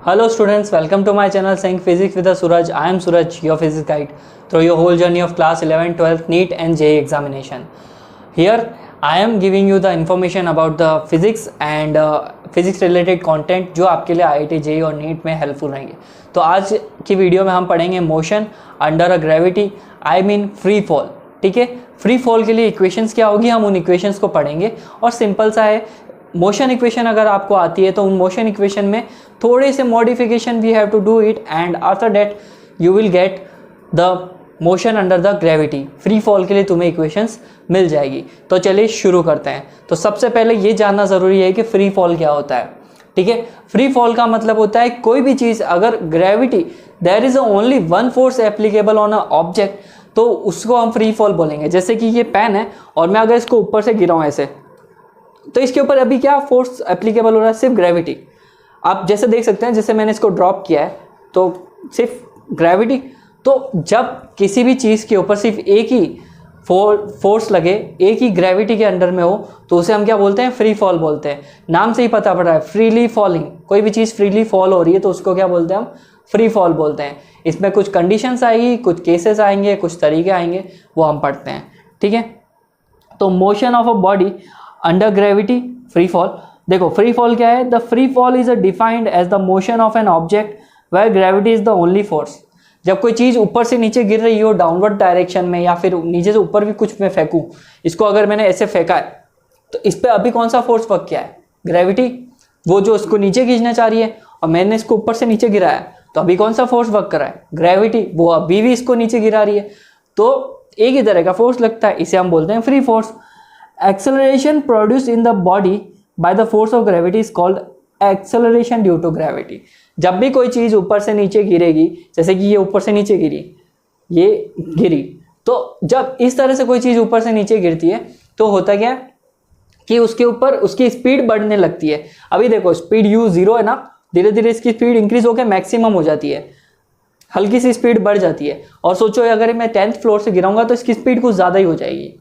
Hello students, welcome to my channel Saying Physics with Suraj. I am Suraj, your physics guide through your whole journey of class 11, 12, NEET and JEE examination. Here I am giving you the information about the physics and physics related content जो आपके लिए IIT JEE और NEET में helpful रहेंगे. तो आज की video में हम पढ़ेंगे motion under a gravity, I mean free fall. ठीक है, फ्री फॉल के लिए इक्वेशंस क्या होगी, हम उन इक्वेशंस को पढ़ेंगे. और सिंपल सा है, मोशन इक्वेशन अगर आपको आती है तो उन मोशन इक्वेशन में थोड़े से modification we have to do it and after that you will get the motion under the gravity. Free fall के लिए तुम्हें इक्वेशंस मिल जाएगी. तो चलिए शुरू करते हैं. तो सबसे पहले ये जानना ज़रूरी है कि फ्री फॉल क्या होता है. ठीक है, फ्री फॉल का मतलब होता है कोई भी चीज़ अगर gravity there is only one force applicable on a object तो उसको हम फ्री फॉल बोलेंगे. जैसे कि ये पेन है और मैं अगर इसको ऊपर से गिराऊँ ऐसे, तो इसके ऊपर अभी क्या फोर्स एप्लीकेबल हो रहा है, सिर्फ ग्रेविटी. आप जैसे देख सकते हैं, जैसे मैंने इसको ड्रॉप किया है तो सिर्फ ग्रेविटी. तो जब किसी भी चीज़ के ऊपर सिर्फ एक ही फोर्स लगे, एक ही ग्रेविटी के अंडर में हो, तो उसे हम क्या बोलते हैं, फ्री फॉल बोलते हैं. नाम से ही पता पड़ रहा है, फ्रीली फॉलिंग. कोई भी चीज़ फ्रीली फॉल हो रही है तो उसको क्या बोलते हैं, हम फ्री फॉल बोलते हैं. इसमें कुछ कंडीशंस आएगी, कुछ केसेस आएंगे, कुछ तरीके आएंगे, वो हम पढ़ते हैं. ठीक है, तो motion of a body under gravity, free fall. देखो फ्री फॉल क्या है, the free fall is defined as the motion of an object where gravity is the only force. जब कोई चीज़ ऊपर से नीचे गिर रही हो डाउनवर्ड डायरेक्शन में, या फिर नीचे से ऊपर भी कुछ मैं फेंकूँ, इसको अगर मैंने ऐसे फेंका है तो इस पर अभी कौन सा फोर्स वर्क किया है, ग्रेविटी. वो जो इसको नीचे खींचना चाह रही है और मैंने इसको ऊपर से नीचे गिराया तो अभी कौन सा फोर्स वर्क कर रहा है, ग्रेविटी. वो अभी भी इसको नीचे गिरा रही है, तो एक ही तरह का फोर्स लगता है. इसे हम बोलते हैं free force. Acceleration produced in the body by the force of gravity is called acceleration due to gravity. जब भी कोई चीज़ ऊपर से नीचे गिरेगी, जैसे कि ये ऊपर से नीचे गिरी, ये गिरी, तो जब इस तरह से कोई चीज़ ऊपर से नीचे गिरती है तो होता क्या कि उसके ऊपर उसकी स्पीड बढ़ने लगती है. अभी देखो स्पीड u 0 है ना, धीरे धीरे इसकी स्पीड इंक्रीज होकर मैक्सिमम हो जाती है, हल्की सी स्पीड बढ़ जाती है. और सोचो अगर मैं 10th फ्लोर से गिराऊंगा तो इसकी स्पीड कुछ ज़्यादा ही हो जाएगी.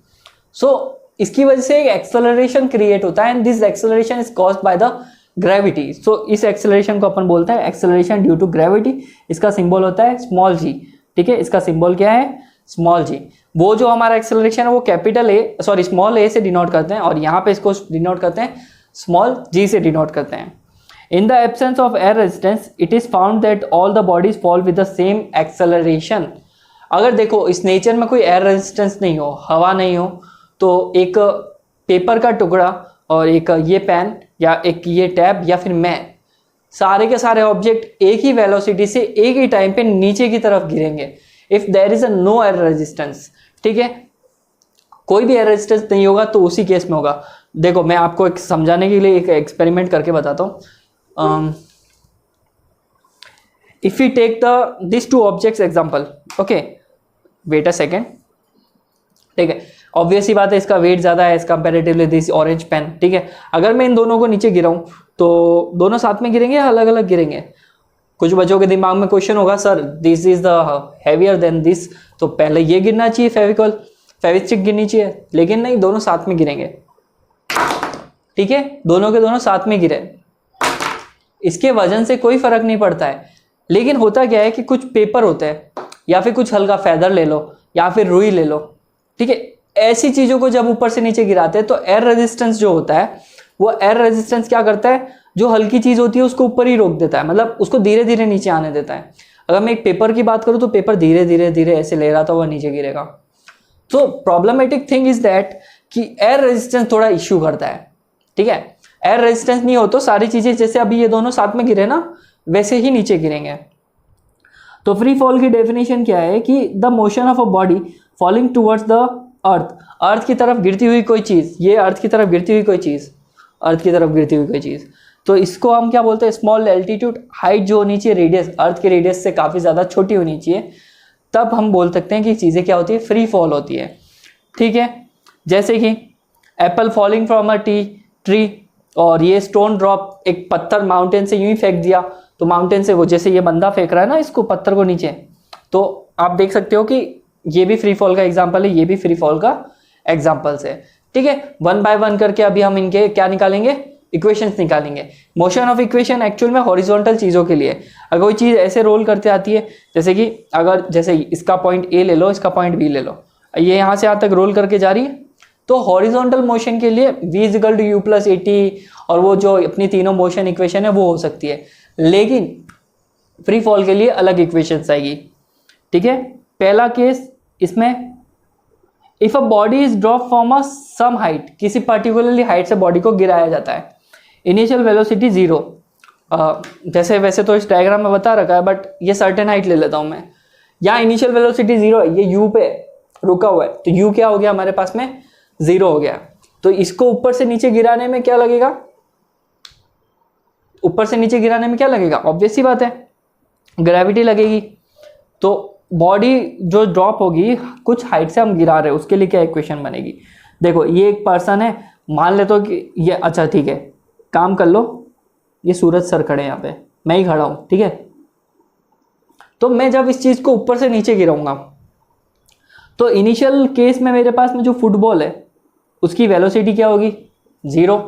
इसकी वजह से एक एक्सेलरेशन क्रिएट होता है and this acceleration is caused by the gravity. So इस एक्सेलरेशन को अपन बोलते हैं एक्सेलरेशन ड्यू टू ग्रेविटी. इसका सिंबल होता है स्मॉल जी. ठीक है, इसका सिंबल क्या है, स्मॉल जी. वो जो हमारा एक्सेलरेशन है वो कैपिटल ए सॉरी स्मॉल ए से डिनोट करते हैं और यहाँ पे इसको डिनोट करते हैं स्मॉल जी से डिनोट करते हैं. In the absence of air resistance it is found that all the bodies fall with the same acceleration. अगर देखो इस नेचर में कोई एयर रेजिस्टेंस नहीं हो, हवा नहीं हो, तो एक पेपर का टुकड़ा और एक ये पेन या एक ये टैब या फिर मैं, सारे के सारे ऑब्जेक्ट एक ही वेलोसिटी से एक ही टाइम पे नीचे की तरफ गिरेंगे if there is a no air resistance. ठीक है, कोई भी एयर रेजिस्टेंस नहीं होगा तो उसी केस में होगा. देखो मैं आपको एक समझाने के लिए एक एक्सपेरिमेंट करके बताता हूँ. If you take the this two objects example, okay wait a second. ठीक है, ऑब्वियस ही बात है इसका वेट ज़्यादा है as comparatively this orange pen. ठीक है, अगर मैं इन दोनों को नीचे गिराऊं तो दोनों साथ में गिरेंगे या अलग अलग गिरेंगे. कुछ बच्चों के दिमाग में क्वेश्चन होगा, sir this is the heavier than this, तो पहले ये गिरना चाहिए, फेविस्टिक गिरनी चाहिए, लेकिन नहीं, दोनों साथ में गिरेंगे. ठीक है, दोनों के दोनों साथ में गिरे, इसके वजन से कोई फर्क नहीं पड़ता है. लेकिन होता क्या है कि कुछ पेपर होते हैं या फिर कुछ हल्का फैदर ले लो या फिर रुई ले लो. ठीक है, ऐसी चीज़ों को जब ऊपर से नीचे गिराते हैं तो एयर रेजिस्टेंस जो होता है, वो एयर रेजिस्टेंस क्या करता है, जो हल्की चीज़ होती है उसको ऊपर ही रोक देता है, मतलब उसको धीरे धीरे नीचे आने देता है. अगर मैं एक पेपर की बात करूँ तो पेपर धीरे धीरे धीरे ऐसे ले रहा था, वह नीचे गिरेगा. तो प्रॉब्लमेटिक थिंग इज दैट कि एयर रेजिस्टेंस थोड़ा इश्यू करता है. ठीक है, एयर रेजिस्टेंस नहीं हो तो सारी चीज़ें जैसे अभी ये दोनों साथ में गिरे ना, वैसे ही नीचे गिरेंगे. तो फ्री फॉल की डेफिनेशन क्या है कि the motion of a body falling towards the earth की तरफ गिरती हुई कोई चीज़, ये अर्थ की तरफ गिरती हुई कोई चीज़, अर्थ की तरफ गिरती हुई कोई चीज़, तो इसको हम क्या बोलते हैं, स्मॉल एल्टीट्यूड. हाइट जो होनी चाहिए, रेडियस अर्थ के रेडियस से काफ़ी ज़्यादा छोटी होनी चाहिए, तब हम बोल सकते हैं कि चीज़ें क्या होती है, फ्री फॉल होती है. ठीक है, जैसे कि Apple falling from a tree, और ये स्टोन ड्रॉप, एक पत्थर माउंटेन से यूं ही फेंक दिया, तो माउंटेन से वो जैसे ये बंदा फेंक रहा है ना इसको पत्थर को नीचे, तो आप देख सकते हो कि ये भी फ्री फॉल का एग्जांपल है, ये भी फ्री फॉल का एग्जांपल्स है. ठीक है, वन बाय वन करके अभी हम इनके क्या निकालेंगे, इक्वेशंस निकालेंगे। मोशन ऑफ इक्वेशन एक्चुअल में हॉरिजॉन्टल चीज़ों के लिए, अगर कोई चीज़ ऐसे रोल करते आती है, जैसे कि अगर जैसे इसका पॉइंट ए ले लो, इसका पॉइंट बी ले लो, ये यहाँ से यहाँ तक रोल करके जा रही है, तो हॉरिजॉन्टल मोशन के लिए v is equal to u plus AT और वो जो अपनी तीनों मोशन इक्वेशन है वो हो सकती है, लेकिन फ्री फॉल के लिए अलग इक्वेशंस आएगी। ठीक है, पहला केस इसमें if a body is drop from a some height, किसी पर्टिकुलरली हाइट से बॉडी को गिराया जाता है, इनिशियल वेलोसिटी 0, जैसे वैसे तो इस डायग्राम में बता रखा है बट ये सर्टेन हाइट ले लेता हूं मैं, यहाँ इनिशियल वेलोसिटी 0 है, ये u पे रुका हुआ है, तो u क्या हो गया हमारे पास में 0 हो गया। तो इसको ऊपर से नीचे गिराने में क्या लगेगा, ऊपर से नीचे गिराने में क्या लगेगा, ऑब्वियस सी बात है ग्रेविटी लगेगी। तो बॉडी जो ड्रॉप होगी कुछ हाइट से हम गिरा रहे हैं, उसके लिए क्या इक्वेशन बनेगी, देखो ये एक पर्सन है, मान लेते हो कि ये, अच्छा ठीक है काम कर लो, ये सूरज सर खड़े हैं यहाँ पे, मैं ही खड़ा हूँ, ठीक है, तो मैं जब इस चीज़ को ऊपर से नीचे गिराऊंगा तो इनिशियल केस में मेरे पास में जो फुटबॉल है उसकी वेलोसिटी क्या होगी 0,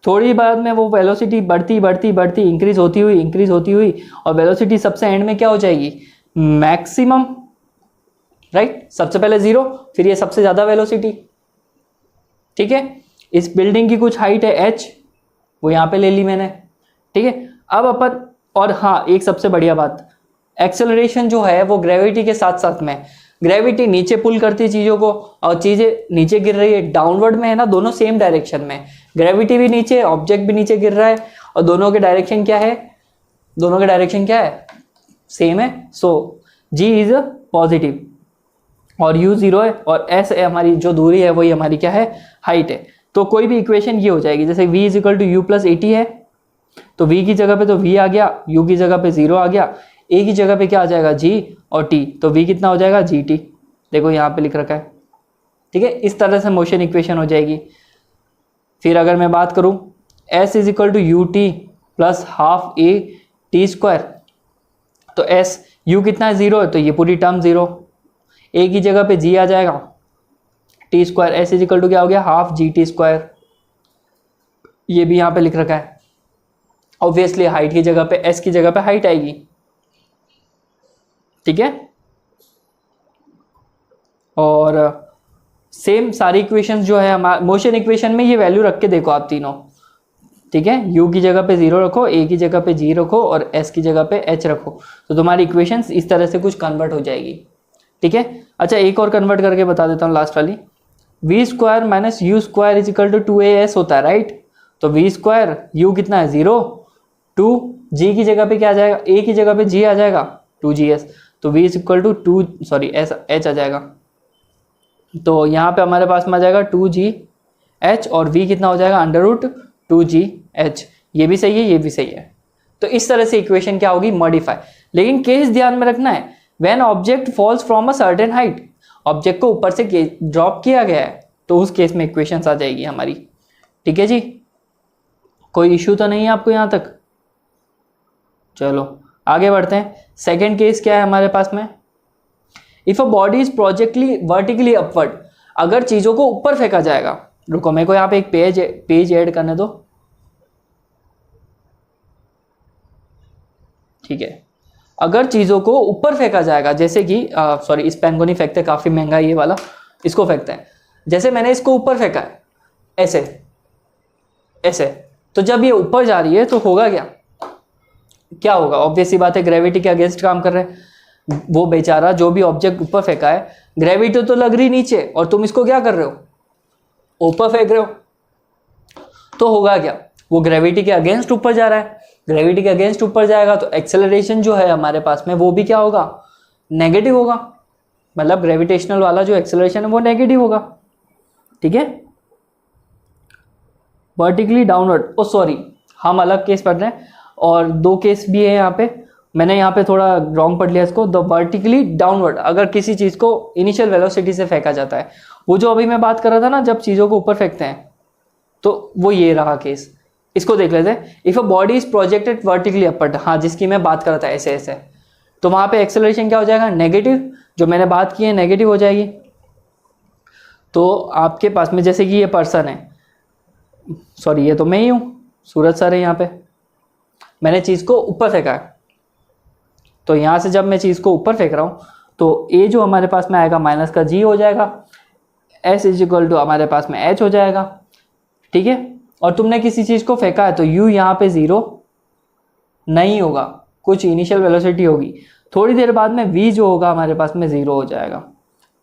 थोड़ी बाद में वो वेलोसिटी बढ़ती बढ़ती बढ़ती इंक्रीज होती हुई और वेलोसिटी सबसे एंड में क्या हो जाएगी मैक्सिमम, राइट, सबसे पहले 0 फिर ये सबसे ज़्यादा वेलोसिटी। ठीक है, इस बिल्डिंग की कुछ हाइट है h, वो यहाँ पे ले ली मैंने। ठीक है, अब अपन, और हाँ एक सबसे बढ़िया बात, एक्सेलरेशन जो है वो ग्रेविटी के साथ साथ में, ग्रेविटी नीचे पुल करती है चीज़ों को और चीज़ें नीचे गिर रही है, डाउनवर्ड में है ना, दोनों सेम डायरेक्शन में, ग्रेविटी भी नीचे, ऑब्जेक्ट भी नीचे गिर रहा है और दोनों के डायरेक्शन क्या है, दोनों के डायरेक्शन क्या है सेम है। सो g इज पॉजिटिव और u 0 है और s है हमारी जो दूरी है वही हमारी क्या है हाइट है। तो कोई भी इक्वेशन ये हो जाएगी, जैसे v is equal to u plus AT है तो v की जगह पे तो v आ गया, u की जगह पे 0 आ गया, a की जगह पे क्या आ जाएगा g और t, तो v कितना हो जाएगा gt, देखो यहाँ पे लिख रखा है। ठीक है, इस तरह से मोशन इक्वेशन हो जाएगी। फिर अगर मैं बात करूँ s is equal to u t plus half a t square, तो s u कितना है 0 है तो ये पूरी टर्म 0, a की जगह पे g आ जाएगा t square, s is equal to क्या हो गया हाफ gt स्क्वायर, ये भी यहाँ पे लिख रखा है। ऑब्वियसली हाइट की जगह पे s की जगह पे हाइट आएगी। ठीक है, और सेम सारी इक्वेशंस जो है हमारे मोशन इक्वेशन में ये वैल्यू रख के देखो आप तीनों। ठीक है, u की जगह पे 0 रखो, a की जगह पे g रखो और s की जगह पे h रखो, तो तुम्हारी इक्वेशंस इस तरह से कुछ कन्वर्ट हो जाएगी। ठीक है, अच्छा एक और कन्वर्ट करके बता देता हूँ लास्ट वाली, v square minus u square is equal to 2as होता है, राइट, तो v स्क्वायर u कितना है 0, 2 g की जगह पे क्या आ जाएगा, a की जगह पे g आ जाएगा 2gs, तो v is equal to h आ जाएगा, तो यहाँ पे हमारे पास में आ जाएगा 2gh और v कितना हो जाएगा अंडर रूट 2gh, ये भी सही है ये भी सही है। तो इस तरह से इक्वेशन क्या होगी मॉडिफाई, लेकिन केस ध्यान में रखना है when object falls from a certain height, object को ऊपर से ड्रॉप किया गया है तो उस केस में इक्वेशंस आ जाएगी हमारी। ठीक है जी, कोई इश्यू तो नहीं है आपको यहाँ तक, चलो आगे बढ़ते हैं। सेकेंड केस क्या है हमारे पास में, if a body is projectly vertically upward, अगर चीजों को ऊपर फेंका जाएगा, रुको मेरे को यहाँ पे एक पेज ऐड करने दो। ठीक है, अगर चीजों को ऊपर फेंका जाएगा, जैसे कि सॉरी इस पेन को नहीं फेंकते, काफी महंगा है ये वाला, इसको फेंकते हैं, जैसे मैंने इसको ऊपर फेंका है ऐसे ऐसे, तो जब ये ऊपर जा रही है तो होगा क्या होगा, ऑब्वियस सी बात है ग्रेविटी के अगेंस्ट काम कर रहे हैं, वो बेचारा जो भी ऑब्जेक्ट ऊपर फेंका है ग्रेविटी तो लग रही नीचे और तुम इसको क्या कर रहे हो ऊपर फेंक रहे हो, तो होगा क्या, वो ग्रेविटी के अगेंस्ट ऊपर जा रहा है, ग्रेविटी के अगेंस्ट ऊपर जाएगा तो एक्सेलरेशन जो है हमारे पास में वो भी क्या होगा नेगेटिव होगा, मतलब ग्रेविटेशनल वाला जो एक्सेलरेशन है वो नेगेटिव होगा। ठीक है, वर्टिकली डाउनवर्ड, ओ सॉरी हम अलग केस पढ़ रहे हैं और दो केस भी है यहाँ पे, मैंने यहाँ पे थोड़ा रॉन्ग पढ़ लिया इसको, द वर्टिकली डाउनवर्ड, अगर किसी चीज़ को इनिशियल वेलोसिटी से फेंका जाता है, वो जो अभी मैं बात कर रहा था ना जब चीज़ों को ऊपर फेंकते हैं, तो वो ये रहा केस, इसको देख लेते हैं। If a body is projected vertically upward, हाँ जिसकी मैं बात कर रहा था ऐसे ऐसे, तो वहाँ पे एक्सेलरेशन क्या हो जाएगा नेगेटिव, जो मैंने बात की है नेगेटिव हो जाएगी। तो आपके पास में जैसे कि ये पर्सन है, सॉरी ये तो मैं ही हूँ, सूरज सर है यहाँ पे, मैंने चीज़ को ऊपर फेंका है, तो यहाँ से जब मैं चीज़ को ऊपर फेंक रहा हूँ तो ए जो हमारे पास में आएगा माइनस का जी हो जाएगा, एस इज इक्वल टू हमारे पास में एच हो जाएगा, ठीक है। और तुमने किसी चीज़ को फेंका है तो यू यहाँ पे ज़ीरो नहीं होगा, कुछ इनिशियल वेलोसिटी होगी, थोड़ी देर बाद में वी जो होगा हमारे पास में ज़ीरो हो जाएगा,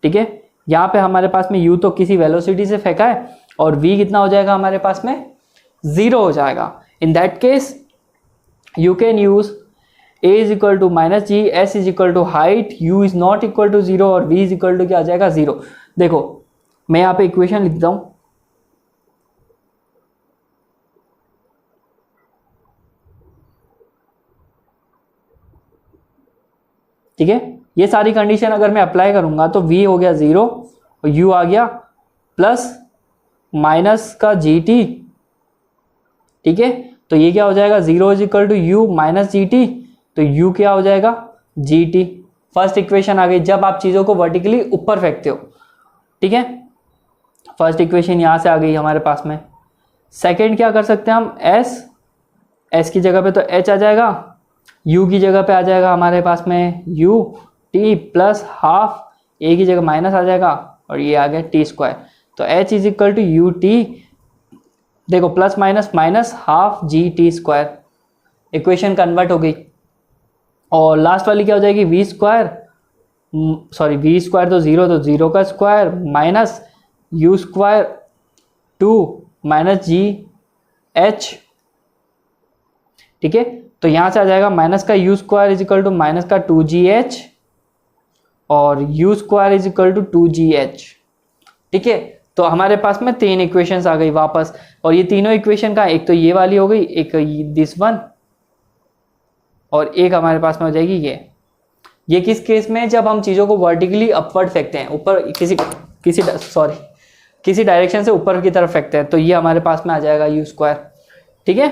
ठीक है। यहाँ पे हमारे पास में यू तो किसी वेलोसिटी से फेंका है और वी कितना हो जाएगा हमारे पास में, ज़ीरो हो जाएगा। In that case you can use a is equal to minus g, s is equal to height, u is not equal to zero और v इज इक्वल टू क्या आ जाएगा, जीरो। देखो मैं यहाँ पे इक्वेशन लिखता हूँ, ठीक है। ये सारी कंडीशन अगर मैं अप्लाई करूंगा तो v हो गया जीरो और u आ गया प्लस माइनस का जी टी, ठीक है। तो ये क्या हो जाएगा, zero is equal to u minus g t, तो u क्या हो जाएगा, जी टी। फर्स्ट इक्वेशन आ गई जब आप चीज़ों को वर्टिकली ऊपर फेंकते हो, ठीक है। फर्स्ट इक्वेशन यहाँ से आ गई हमारे पास में। सेकंड क्या कर सकते हैं हम, s की जगह पे तो h आ जाएगा, u की जगह पे आ जाएगा हमारे पास में u t plus half, a की जगह माइनस आ जाएगा और ये आ गया टी स्क्वायर। तो h is equal to u t, देखो plus minus minus half g t square, equation convert हो गई। और लास्ट वाली क्या हो जाएगी, v square, sorry v square तो जीरो, तो जीरो का square minus u square two minus g h, ठीक है। तो यहाँ से आ जाएगा माइनस का u square is equal to minus का टू जी एच और you square is equal to two g h, ठीक है। तो हमारे पास में तीन इक्वेशंस आ गई वापस, और ये तीनों इक्वेशन का एक तो ये वाली हो गई, एक दिस वन, और एक हमारे पास में हो जाएगी ये किस केस में, जब हम चीज़ों को वर्टिकली अपवर्ड फेंकते हैं, ऊपर किसी डायरेक्शन से ऊपर की तरफ फेंकते हैं, तो ये हमारे पास में आ जाएगा यू स्क्वायर, ठीक है।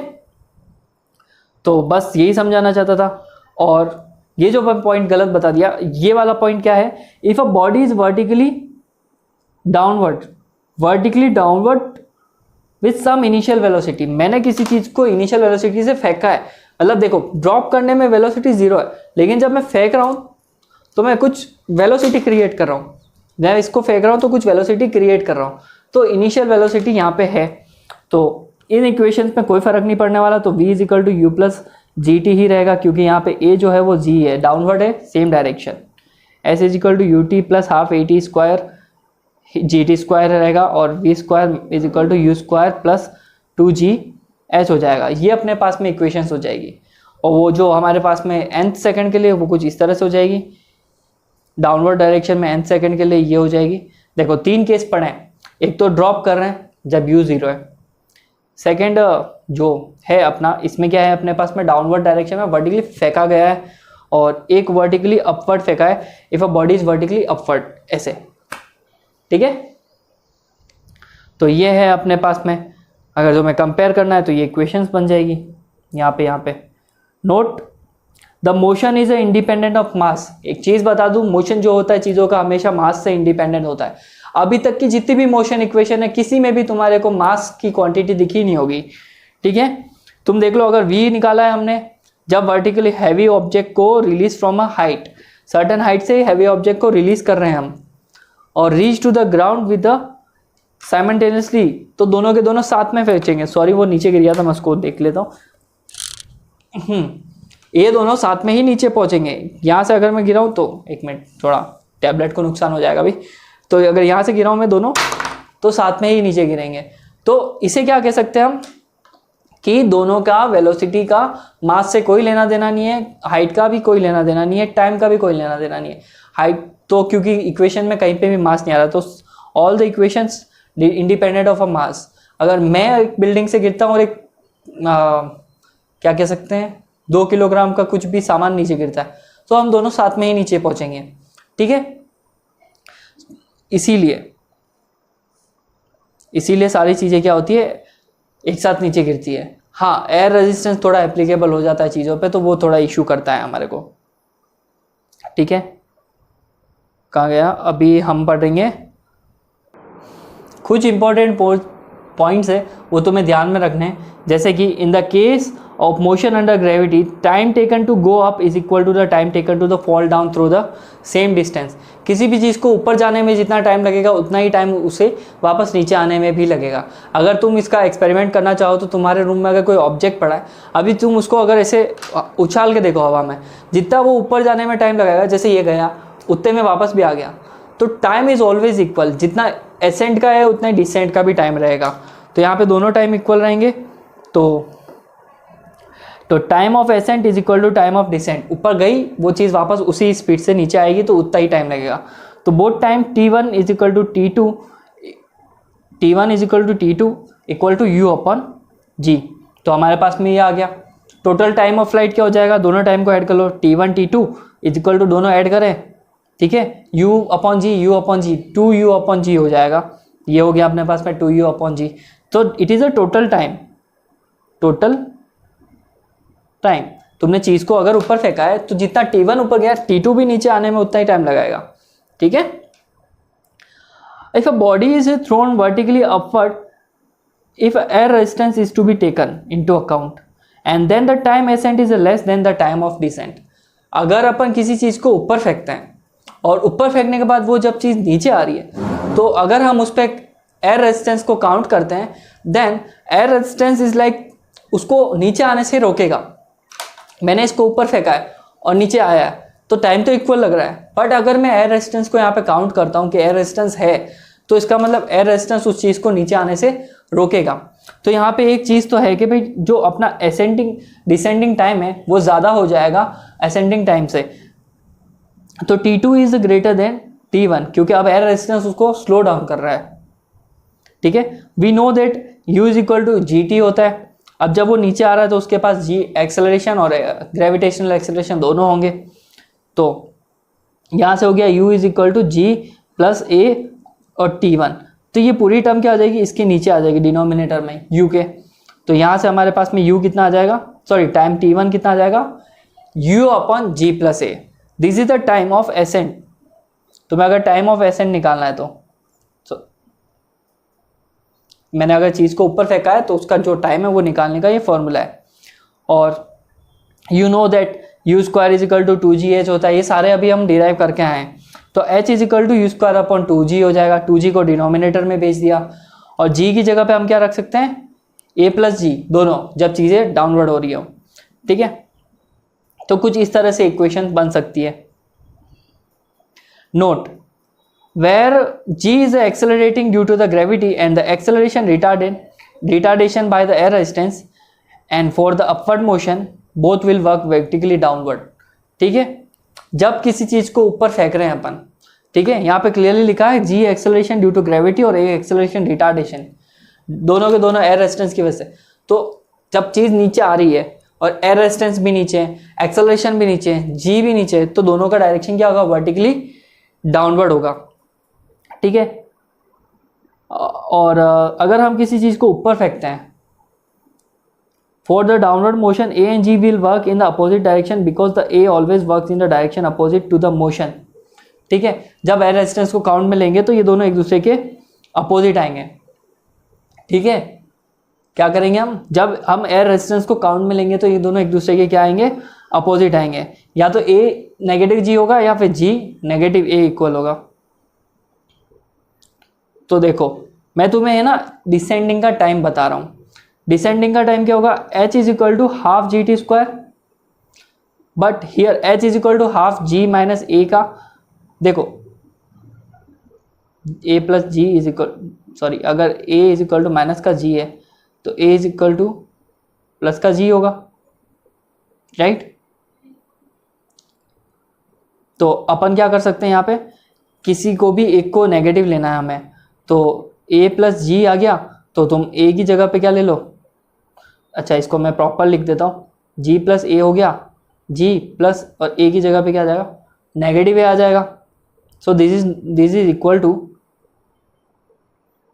तो बस यही समझाना चाहता था। और ये जो मैं पॉइंट गलत बता दिया, ये वाला पॉइंट क्या है, if a body is vertically downward with some initial velocity, मैंने किसी चीज को इनिशियल वेलोसिटी से फेंका है, मतलब देखो ड्रॉप करने में वेलोसिटी जीरो है, लेकिन जब मैं फेंक रहा हूं तो मैं कुछ वेलोसिटी क्रिएट कर रहा हूं, मैं इसको फेंक रहा हूं तो कुछ वेलोसिटी क्रिएट कर रहा हूं, तो इनिशियल वेलोसिटी यहाँ पे है। तो इन इक्वेशंस में कोई फर्क नहीं पड़ने वाला, तो v is equal to u plus g t ही रहेगा, क्योंकि यहाँ पे a जो है वो g है, डाउनवर्ड है, same direction. s is equal to u t plus half a t square g t square रहेगा, और v square is equal to u square plus two g h हो जाएगा। ये अपने पास में इक्वेशंस हो जाएगी, और वो जो हमारे पास में nth सेकंड के लिए वो कुछ इस तरह से हो जाएगी, डाउनवर्ड डायरेक्शन में nth सेकंड के लिए ये हो जाएगी। देखो तीन केस पढ़े हैं, एक तो ड्रॉप कर रहे हैं जब u जीरो है, सेकंड जो है अपना, इसमें क्या है अपने पास में डाउनवर्ड डायरेक्शन में वर्टिकली फेंका गया है, और एक वर्टिकली अपवर्ड फेंका है, if a body is vertically upward, ऐसे, ठीक है। तो ये है अपने पास में, अगर जो मैं कंपेयर करना है तो ये इक्वेशंस बन जाएगी यहाँ पे। Note the motion is a independent of mass. एक चीज बता दूं, मोशन जो होता है चीजों का हमेशा मास से इंडिपेंडेंट होता है। अभी तक की जितनी भी मोशन इक्वेशन है, किसी में भी तुम्हारे को मास की क्वांटिटी दिखी नहीं होगी, ठीक है। तुम देख लो, अगर v निकाला है हमने, जब वर्टिकली हैवी ऑब्जेक्ट को release from a height, certain height से हैवी ऑब्जेक्ट को रिलीज कर रहे हैं हम, और reach to the ground with the simultaneously, तो दोनों के दोनों साथ में फेंकेंगे। सॉरी वो नीचे गिर गया था, मैं उसको देख लेता हूँ। ये दोनों साथ में ही नीचे पहुंचेंगे। यहाँ से अगर मैं गिराऊँ तो, एक मिनट, थोड़ा टैबलेट को नुकसान हो जाएगा अभी, तो अगर यहाँ से गिराऊँ मैं दोनों, तो साथ में ही नीचे गिरेंगे। तो इसे क्या कह सकते हैं हम, कि दोनों का वेलोसिटी का मास से कोई लेना देना नहीं है, हाइट का भी कोई लेना देना नहीं है, टाइम का भी कोई लेना देना नहीं है। हाइट तो क्योंकि इक्वेशन में कहीं पे भी मास नहीं आ रहा, तो all the equations independent of a mass. अगर मैं एक बिल्डिंग से गिरता हूँ और एक क्या कह सकते हैं 2 किलोग्राम का कुछ भी सामान नीचे गिरता है, तो हम दोनों साथ में ही नीचे पहुंचेंगे, ठीक है। इसीलिए सारी चीज़ें क्या होती है, एक साथ नीचे गिरती है। हाँ, एयर रेजिस्टेंस थोड़ा एप्लीकेबल हो जाता है चीज़ों पे, तो वो थोड़ा इशू करता है हमारे को, ठीक है। कहाँ गया, अभी हम पढ़ेंगे कुछ इंपॉर्टेंट पॉइंट्स है वो तुम्हें ध्यान में रखने हैं। जैसे कि in the case of motion under gravity time taken to go up is equal to the time taken to the fall down through the same distance. किसी भी चीज़ को ऊपर जाने में जितना टाइम लगेगा उतना ही टाइम उसे वापस नीचे आने में भी लगेगा। अगर तुम इसका एक्सपेरिमेंट करना चाहो तो तुम्हारे रूम में अगर कोई ऑब्जेक्ट पड़ा है, अभी तुम उसको अगर ऐसे उछाल के देखो हवा में, जितना वो ऊपर जाने में टाइम लगेगा, जैसे ये गया उतने में वापस भी आ गया, तो टाइम इज़ ऑलवेज इक्वल। जितना एसेंट का है उतना डिसेंट का भी टाइम रहेगा। तो यहाँ पे दोनों टाइम इक्वल रहेंगे। तो time of ascent is equal to time of descent. ऊपर गई वो चीज़ वापस उसी स्पीड से नीचे आएगी तो उतना ही टाइम लगेगा। तो both time t1 is equal to t2, t1 is equal to t2 equal to u upon g। तो हमारे पास में ये आ गया। टोटल टाइम ऑफ फ्लाइट क्या हो जाएगा, दोनों टाइम को ऐड कर लो, t1 t2 is equal to दोनों ऐड करें, ठीक है, u upon g, u upon g, 2u upon g हो जाएगा। ये हो गया अपने पास में 2u अपॉन जी। तो it is a total time. तुमने चीज़ को अगर ऊपर फेंका है तो जितना t1 ऊपर गया t2 भी नीचे आने में उतना ही टाइम लगाएगा, ठीक है। If a body is thrown vertically upward, if air resistance is to be taken into account and then the time ascent is less than the time of descent. अगर अपन किसी चीज़ को ऊपर फेंकते हैं और ऊपर फेंकने के बाद वो जब चीज़ नीचे आ रही है, तो अगर हम उस पर एयर रेजिस्टेंस को काउंट करते हैं, then air resistance is like उसको नीचे आने से रोकेगा। मैंने इसको ऊपर फेंका है और नीचे आया है तो टाइम तो इक्वल लग रहा है, बट अगर मैं एयर रेजिस्टेंस को यहाँ पे काउंट करता हूँ कि एयर रेजिस्टेंस है, तो इसका मतलब एयर रेजिस्टेंस उस चीज़ को नीचे आने से रोकेगा। तो यहाँ पे एक चीज़ तो है कि भाई जो अपना असेंडिंग डिसेंडिंग टाइम है वो ज़्यादा हो जाएगा असेंडिंग टाइम से। तो t2 is greater than t1 क्योंकि अब एयर रेजिस्टेंस उसको स्लो डाउन कर रहा है, ठीक है। We know that u is equal to gt होता है। अब जब वो नीचे आ रहा है तो उसके पास g एक्सेलरेशन और ग्रेविटेशनल एक्सेलरेशन दोनों होंगे। तो यहाँ से हो गया u is equal to g plus a और t1। तो ये पूरी टर्म क्या आ जाएगी, इसके नीचे आ जाएगी डिनोमिनेटर में u के। तो यहाँ से हमारे पास में u कितना आ जाएगा, सॉरी टाइम t1 कितना आ जाएगा, u upon g plus a। This is the time of accent. तुम्हें अगर टाइम ऑफ एसेंट निकालना है तो मैंने अगर चीज़ को ऊपर फेंका है तो उसका जो टाइम है वो निकालने का ये फॉर्मूला है। और you know that u square is equal to 2gh होता है। ये सारे अभी हम डिराइव करके आए हैं। तो h is equal to u square upon 2g हो जाएगा। 2g को डिनोमिनेटर में भेज दिया और g की जगह पे हम क्या रख सकते हैं, a प्लस जी, दोनों जब चीज़ें डाउनवर्ड हो रही हो, ठीक है। तो कुछ इस तरह से इक्वेशन बन सकती है। Note, where g is accelerating due to the gravity and the acceleration retardation by the air resistance, and for the upward motion both will work vertically downward, ठीक है। जब किसी चीज़ को ऊपर फेंक रहे हैं अपन, ठीक है, यहाँ पे क्लियरली लिखा है g acceleration due to gravity और a एक्सेलरेशन रिटार्डेशन, दोनों के दोनों एयर रेजिस्टेंस की वजह से। तो जब चीज़ नीचे आ रही है और एयर रेजिस्टेंस भी नीचे है, एक्सेलरेशन भी नीचे है, g भी नीचे है, तो दोनों का डायरेक्शन क्या होगा, वर्टिकली डाउनवर्ड होगा, ठीक है। और अगर हम किसी चीज़ को ऊपर फेंकते हैं, for the downward motion a and g will work in the opposite direction because the a always works in the direction opposite to the motion, ठीक है। जब एयर रेजिस्टेंस को काउंट में लेंगे तो ये दोनों एक दूसरे के अपोजिट आएंगे, ठीक है। क्या करेंगे हम, जब हम एयर रेजिस्टेंस को काउंट में लेंगे तो ये दोनों एक दूसरे के क्या आएंगे, अपोजिट आएंगे। या तो ए नेगेटिव जी होगा या फिर जी नेगेटिव ए इक्वल होगा। तो देखो मैं तुम्हें है ना डिसेंडिंग का टाइम बता रहा हूँ। डिसेंडिंग का टाइम क्या होगा, h is equal to half g t square, but here h is equal to half g minus a का, देखो a plus g is equal, sorry अगर a is equal to minus का g है तो a is equal to plus का g होगा, right. तो अपन क्या कर सकते हैं, यहाँ पे किसी को भी एक को नेगेटिव लेना है हमें, तो a प्लस जी आ गया तो तुम a की जगह पे क्या ले लो, अच्छा इसको मैं प्रॉपर लिख देता हूँ, g प्लस ए हो गया, g प्लस और a की जगह पे क्या आ जाएगा, नेगेटिव a आ जाएगा। So this is equal to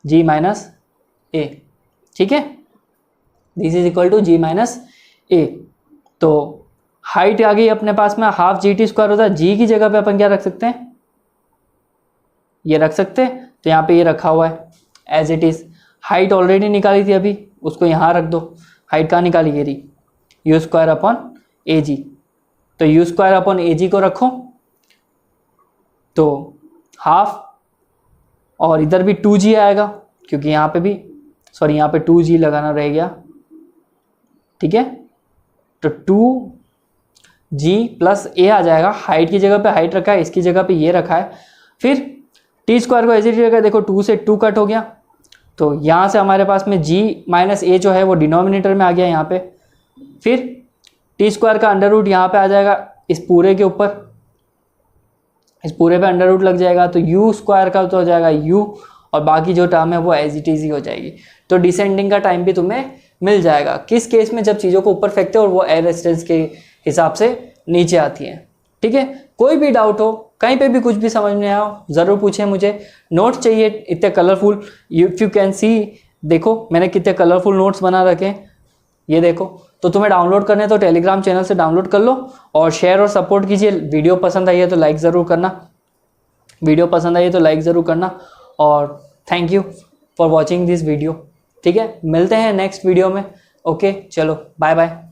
g minus a, ठीक है, this is equal to g minus a. तो हाइट आ गई अपने पास में, हाफ जी टी स्क्वायर होता है, g की जगह पे अपन क्या रख सकते हैं, ये रख सकते हैं। तो यहाँ पे ये रखा हुआ है as it is. Height already निकाली थी अभी, उसको यहाँ रख दो। हाइट कहाँ निकाली, ये रही, यू स्क्वायर अपॉन ए जी। तो यू स्क्वायर अपॉन ए जी को रखो तो हाफ, और इधर भी 2g आएगा क्योंकि यहाँ पे भी, सॉरी यहाँ पे 2g लगाना रह गया, ठीक है। तो 2g प्लस ए आ जाएगा। हाइट की जगह पे हाइट रखा है, इसकी जगह पे ये रखा है। फिर टी स्क्वायर को ऐसे रखा, देखो 2 से 2 कट हो गया, तो यहाँ से हमारे पास में g माइनस ए जो है वो डिनोमिनेटर में आ गया यहाँ पे। फिर टी स्क्वायर का अंडर रूट यहाँ पे आ जाएगा इस पूरे के ऊपर, इस पूरे पे अंडर रूट लग जाएगा, तो यू स्क्वायर का तो हो जाएगा u, और बाकी जो टर्म है वो एज इट इज ही हो जाएगी। तो डिसेंडिंग का टाइम भी तुम्हें मिल जाएगा। किस केस में, जब चीज़ों को ऊपर फेंकते हो और वो एयर रेजिस्टेंस के हिसाब से नीचे आती है, ठीक है। कोई भी डाउट हो, कहीं पे भी कुछ भी समझ में आओ, ज़रूर पूछें मुझे। नोट्स चाहिए इतने colourful, if you can see, देखो मैंने कितने कलरफुल नोट्स बना रखे हैं, ये देखो। तो तुम्हें डाउनलोड करने तो टेलीग्राम चैनल से डाउनलोड कर लो और शेयर और सपोर्ट कीजिए। वीडियो पसंद आई है तो लाइक ज़रूर करना, वीडियो पसंद आई है तो लाइक ज़रूर करना। और thank you for watching this video, ठीक है। मिलते हैं नेक्स्ट वीडियो में। ओके, चलो बाय बाय।